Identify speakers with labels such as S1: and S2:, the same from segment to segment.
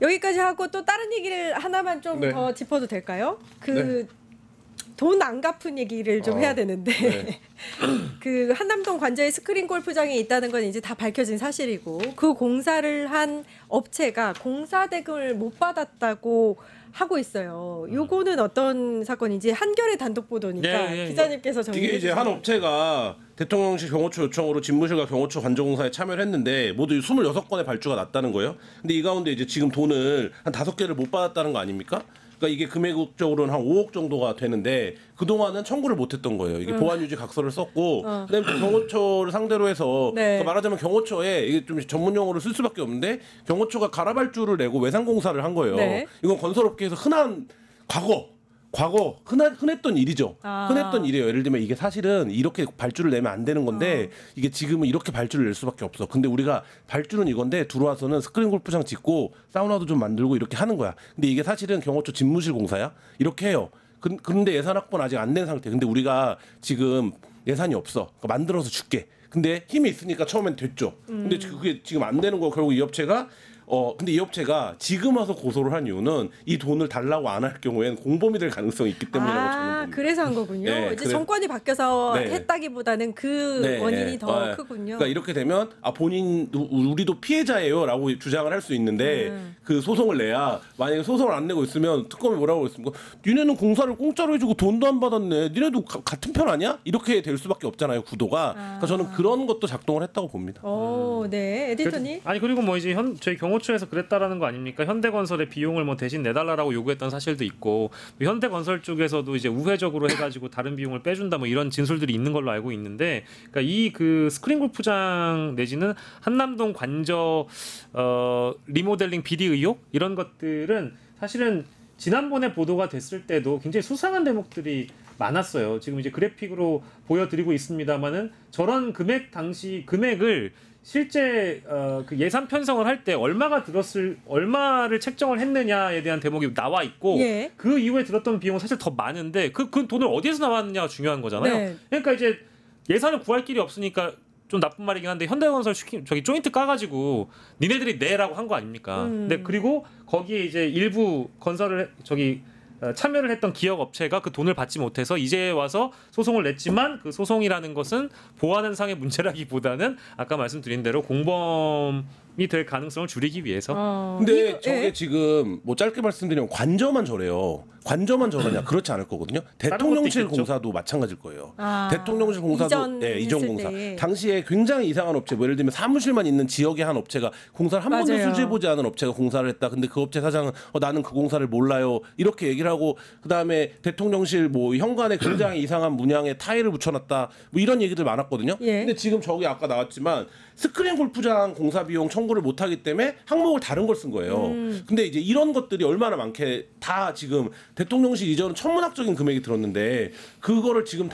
S1: 여기까지 하고 또 다른 얘기를 하나만 좀 더
S2: 네.
S1: 짚어도 될까요?
S2: 네.
S1: 돈 안 갚은 얘기를 좀 해야 되는데
S2: 네.
S1: 그 한남동 관저에 스크린 골프장이 있다는 건 이제 다 밝혀진 사실이고 그 공사를 한 업체가 공사 대금을 못 받았다고 하고 있어요. 요거는 어떤 사건인지 한겨레 단독 보도니까 기자님께서 정리해
S2: 이게 이제 한 업체가 대통령실 경호처 요청으로 집무실과 경호처 관저공사에 참여를 했는데 모두 26건의 발주가 났다는 거예요. 근데 이 가운데 이제 지금 돈을 한 5개를 못 받았다는 거 아닙니까? 그러니까 이게 금액적으로는 한 5억 정도가 되는데 그동안은 청구를 못했던 거예요. 이게 보안유지 각서를 썼고 그다음에 경호처를 상대로 해서 그러니까 말하자면 경호처에 이게 좀 전문 용어를 쓸 수밖에 없는데 경호처가 가라발주를 내고 외상공사를 한 거예요. 이건 건설업계에서 흔한 과거 흔했던 일이죠. 흔했던 일이에요. 예를 들면 이게 사실은 이렇게 발주를 내면 안 되는 건데 이게 지금은 이렇게 발주를 낼 수밖에 없어. 근데 우리가 발주는 이건데 들어와서는 스크린 골프장 짓고 사우나도 좀 만들고 이렇게 하는 거야. 근데 이게 사실은 경호처 집무실 공사야. 이렇게 해요. 근데 예산 확보는 아직 안 된 상태. 근데 우리가 지금 예산이 없어. 그러니까 만들어서 줄게. 근데 힘이 있으니까 처음엔 됐죠. 근데 그게 지금 안 되는 거 결국 이 업체가 근데 이 업체가 지금 와서 고소를 한 이유는 이 돈을 달라고 안 할 경우에는 공범이 될 가능성이 있기 때문이라고 저는 봅니다.
S1: 그래서 한 거군요.
S2: 네,
S1: 이제 정권이 바뀌어서
S2: 네.
S1: 했다기보다는 그 원인이 더 크군요.
S2: 그러니까 이렇게 되면 우리도 피해자예요라고 주장을 할 수 있는데 그 소송을 내야 만약에 소송을 안 내고 있으면 특검이 뭐라고 했습니까? 니네는 공사를 공짜로 해주고 돈도 안 받았네. 니네도 같은 편 아니야? 이렇게 될 수밖에 없잖아요. 구도가. 그러니까 저는 그런 것도 작동을 했다고 봅니다.
S1: 네, 에디터님.
S3: 아니 그리고 뭐 이제 저희 경호처에서 그랬다라는 거 아닙니까? 현대건설의 비용을 뭐 대신 내달라라고 요구했던 사실도 있고 현대건설 쪽에서도 이제 우회적으로 해가지고 다른 비용을 빼준다 뭐 이런 진술들이 있는 걸로 알고 있는데, 그러니까 이 그 스크린 골프장 내지는 한남동 관저 리모델링 비리 의혹 이런 것들은 사실은 지난번에 보도가 됐을 때도 굉장히 수상한 대목들이 많았어요. 지금 이제 그래픽으로 보여드리고 있습니다만은 저런 금액을 실제 그 예산 편성을 할 때 얼마를 책정을 했느냐에 대한 대목이 나와 있고 그 이후에 들었던 비용은 사실 더 많은데 그 돈을 어디에서 나왔느냐가 중요한 거잖아요. 그러니까 이제 예산을 구할 길이 없으니까 좀 나쁜 말이긴 한데 현대건설 저기 조인트 까가지고 니네들이 내라고 한 거 아닙니까? 근데 그리고 거기에 이제 일부 건설을 참여를 했던 기업 업체가 그 돈을 받지 못해서 이제 와서 소송을 냈지만 그 소송이라는 것은 보완한 상의 문제라기보다는 아까 말씀드린 대로 공범이 될 가능성을 줄이기 위해서.
S2: 근데 저게 지금 뭐 짧게 말씀드리면 관저만 저래요. 관저만 저러냐? 그렇지 않을 거거든요. 대통령실 공사도 마찬가지일 거예요. 대통령실 공사도 이전 공사. 당시에 굉장히 이상한 업체, 뭐 예를 들면 사무실만 있는 지역의 한 업체가 공사를 한 번도 수주해보지 않은 업체가 공사를 했다. 근데 그 업체 사장은 나는 그 공사를 몰라요. 이렇게 얘기를 하고 그다음에 대통령실 뭐 현관에 굉장히 이상한 문양의 타일을 붙여놨다. 뭐 이런 얘기들 많았거든요. 근데 지금 저기 아까 나왔지만 스크린 골프장 공사 비용 청구를 못하기 때문에 항목을 다른 걸 쓴 거예요. 근데 이제 이런 것들이 얼마나 많게 다 지금 대통령실 이전은 천문학적인 금액이 들었는데 그거를 지금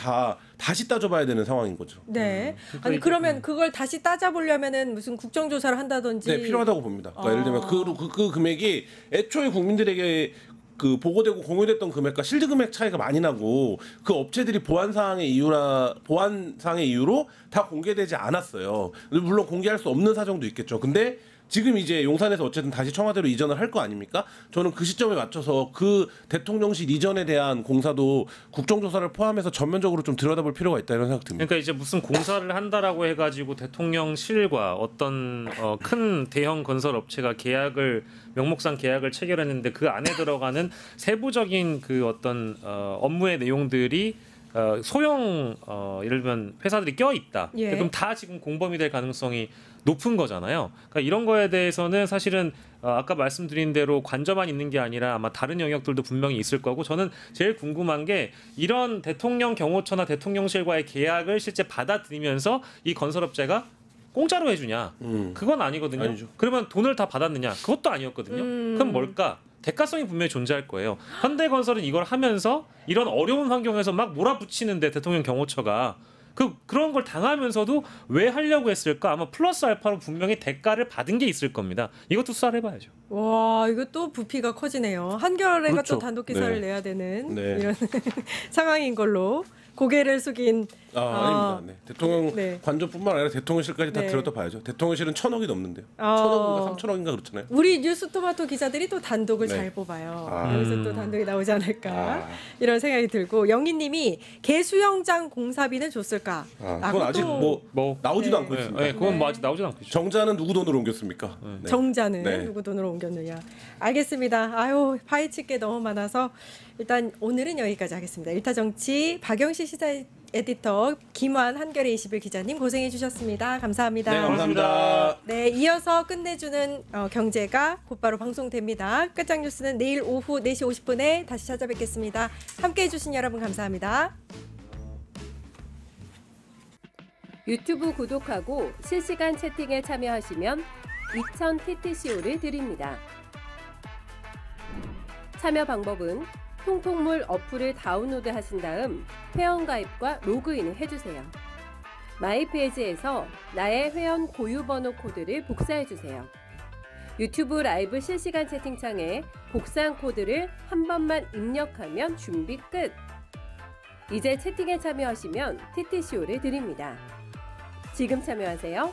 S2: 다시 따져봐야 되는 상황인 거죠.
S1: 네. 아니 그러면 그걸 다시 따져보려면은 무슨 국정조사를 한다든지.
S2: 네, 필요하다고 봅니다. 그러니까 예를 들면 그 금액이 애초에 국민들에게 그 보고되고 공유됐던 금액과 실제 금액 차이가 많이 나고 그 업체들이 보안상의 이유로 다 공개되지 않았어요. 물론 공개할 수 없는 사정도 있겠죠. 근데 지금 이제 용산에서 어쨌든 다시 청와대로 이전을 할 거 아닙니까? 저는 그 시점에 맞춰서 그 대통령실 이전에 대한 공사도 국정조사를 포함해서 전면적으로 좀 들여다볼 필요가 있다 이런 생각 듭니다.
S3: 그러니까 이제 무슨 공사를 한다라고 해가지고 대통령실과 어떤 큰 대형 건설 업체가 명목상 계약을 체결했는데 그 안에 들어가는 세부적인 그 어떤 업무의 내용들이 예를 들면 회사들이 껴 있다. 그럼 다 지금 공범이 될 가능성이 높은 거잖아요. 그러니까 이런 거에 대해서는 사실은 아까 말씀드린 대로 관저만 있는 게 아니라 아마 다른 영역들도 분명히 있을 거고, 저는 제일 궁금한 게 이런 대통령 경호처나 대통령실과의 계약을 실제 받아들이면서 이 건설업체가 공짜로 해주냐? 그건 아니거든요.
S2: 아니죠.
S3: 그러면 돈을 다 받았느냐? 그것도 아니었거든요. 그럼 뭘까? 대가성이 분명히 존재할 거예요. 현대건설은 이걸 하면서 이런 어려운 환경에서 막 몰아붙이는데 대통령 경호처가 그런 걸 당하면서도 왜 하려고 했을까? 아마 플러스 알파로 분명히 대가를 받은 게 있을 겁니다. 이것도 수사를 해봐야죠.
S1: 와, 이거 또 부피가 커지네요. 한겨레가
S2: 그렇죠.
S1: 또 단독 기사를 내야 되는 이런 상황인 걸로 고개를 숙인
S2: 아닙니다. 네. 대통령
S1: 네.
S2: 관저뿐만 아니라 대통령실까지 다
S1: 네.
S2: 들여다봐야죠. 대통령실은 1,000억이 넘는데요. 1,000억인가 3,000억인가 그렇잖아요.
S1: 우리 뉴스토마토 기자들이 또 단독을
S2: 네.
S1: 잘 뽑아요.
S2: 아.
S1: 여기서 또 단독이 나오지 않을까 이런 생각이 들고 영희님이 개수영장 공사비는 줬을까?
S2: 그건 아직 뭐 나오지도 않고 있습니다.
S3: 네, 그건 뭐 아직 나오진 않고 있죠.
S2: 정자는 누구 돈으로 옮겼습니까? 네.
S1: 정자는
S2: 네.
S1: 누구 돈으로 옮겼느냐. 알겠습니다. 아유 파헤칠 게 너무 많아서 일단 오늘은 여기까지 하겠습니다. 일타정치 박영시 시사 에디터 김환 한겨레 21 기자님 고생해 주셨습니다. 감사합니다.
S2: 네, 감사합니다.
S1: 네, 이어서 끝내주는 경제가 곧바로 방송됩니다. 끝장 뉴스는 내일 오후 4시 50분에 다시 찾아뵙겠습니다. 함께해 주신 여러분 감사합니다.
S4: 유튜브 구독하고 실시간 채팅에 참여하시면 2000 TTCO를 드립니다. 참여 방법은 통통물 어플을 다운로드 하신 다음 회원가입과 로그인을 해주세요. 마이페이지에서 나의 회원 고유번호 코드를 복사해주세요. 유튜브 라이브 실시간 채팅창에 복사한 코드를 한 번만 입력하면 준비 끝! 이제 채팅에 참여하시면 TTCO를 드립니다. 지금 참여하세요.